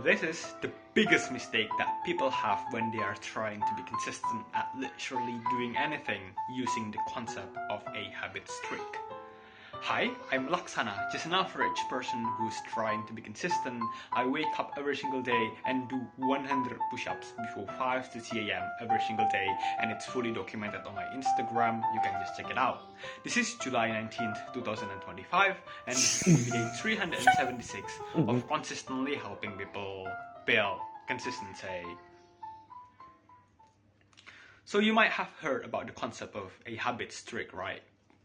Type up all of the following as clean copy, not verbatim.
This is the biggest mistake that people have when they are trying to be consistent at literally doing anything using the concept of a habit streak. Hi, I'm Laksana, just an average person who's trying to be consistent. I wake up every single day and do 100 push-ups before 5:30 a.m. every single day, and it's fully documented on my Instagram. You can just check it out. This is July 19th, 2025, and this is day 376 of consistently helping people build consistency. So you might have heard about the concept of a habit streak, right?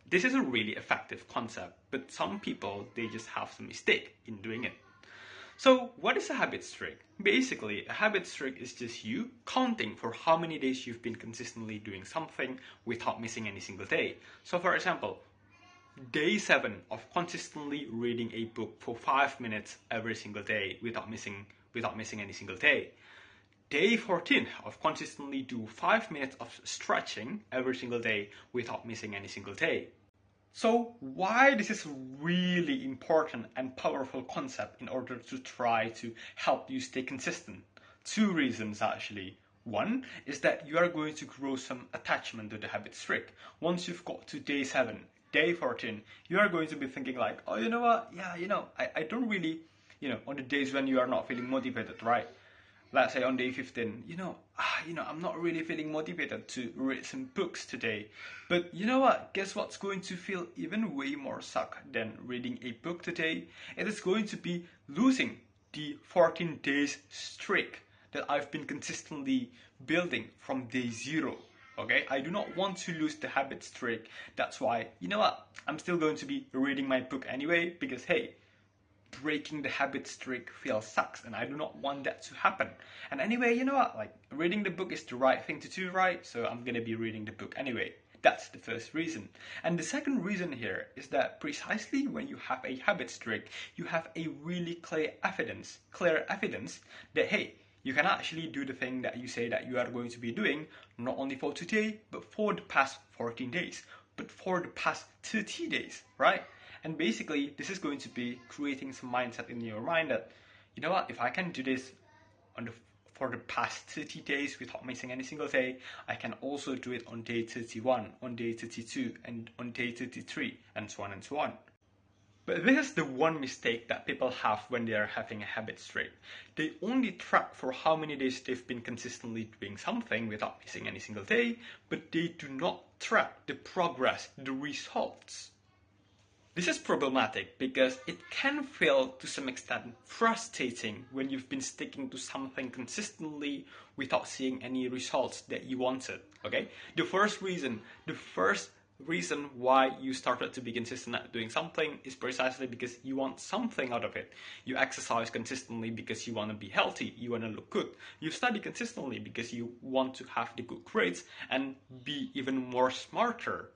This is a really effective concept, but some people, they just have some mistake in doing it. So what is a habit streak? Basically, a habit streak is just you counting for how many days you've been consistently doing something without missing any single day. So for example, day 7 of consistently reading a book for 5 minutes every single day without missing any single day. Day 14 of consistently do 5 minutes of stretching every single day without missing any single day. So why this is a really important and powerful concept in order to try to help you stay consistent? 2 reasons actually. One is that you are going to grow some attachment to the habit streak. Once you've got to day 7, day 14, you are going to be thinking like, oh, you know what? Yeah, I don't really, on the days when you are not feeling motivated, right? Let's say on day 15, I'm not really feeling motivated to read some books today. But you know what? Guess what's going to feel even way more suck than reading a book today? It is going to be losing the 14 days streak that I've been consistently building from day 0. Okay, I do not want to lose the habit streak. That's why, I'm still going to be reading my book anyway, because hey, breaking the habit streak feels sucks, and I do not want that to happen. And anyway, reading the book is the right thing to do, right? So I'm gonna be reading the book anyway. That's the first reason. And the second reason here is that precisely when you have a habit streak, you have a really clear evidence that hey, you can actually do the thing that you say that you are going to be doing, not only for today, but for the past 14 days, but for the past 30 days, right? And basically, this is going to be creating some mindset in your mind that, if I can do this for the past 30 days without missing any single day, I can also do it on day 31, on day 32, and on day 33, and so on and so on. But this is the one mistake that people have when they are having a habit streak. They only track for how many days they've been consistently doing something without missing any single day, but they do not track the progress, the results. This is problematic because it can feel to some extent frustrating when you've been sticking to something consistently without seeing any results that you wanted, okay? The first reason why you started to be consistent at doing something is precisely because you want something out of it. You exercise consistently because you want to be healthy, you want to look good. You study consistently because you want to have the good grades and be even more smarter.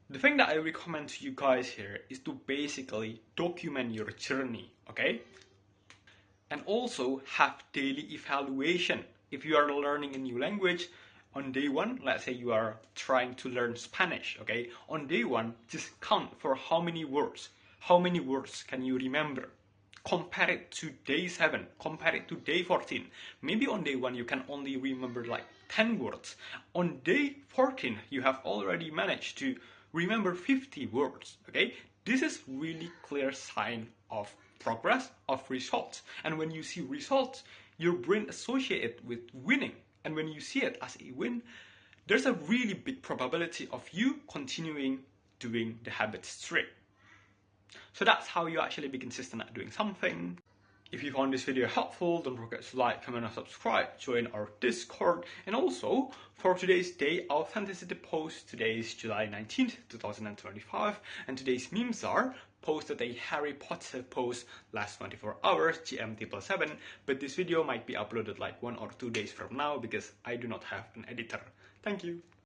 The thing that I recommend to you guys here is to basically document your journey, okay? And also have daily evaluation. If you are learning a new language, on day 1, let's say you are trying to learn Spanish, okay? On day 1, just count for how many words. How many words can you remember? Compare it to day 7, compare it to day 14. Maybe on day 1 you can only remember like 10 words. On day 14 you have already managed to remember 50 words, okay? This is really clear sign of progress, of results. And when you see results, your brain associates it with winning. And when you see it as a win, there's a really big probability of you continuing doing the habit streak. So that's how you actually be consistent at doing something. If you found this video helpful, don't forget to like, comment and subscribe, join our Discord, and also for today's day authenticity post, today is July 19th, 2025, and today's memes are posted a Harry Potter post last 24 hours, GMT +7, but this video might be uploaded like 1 or 2 days from now because I do not have an editor. Thank you.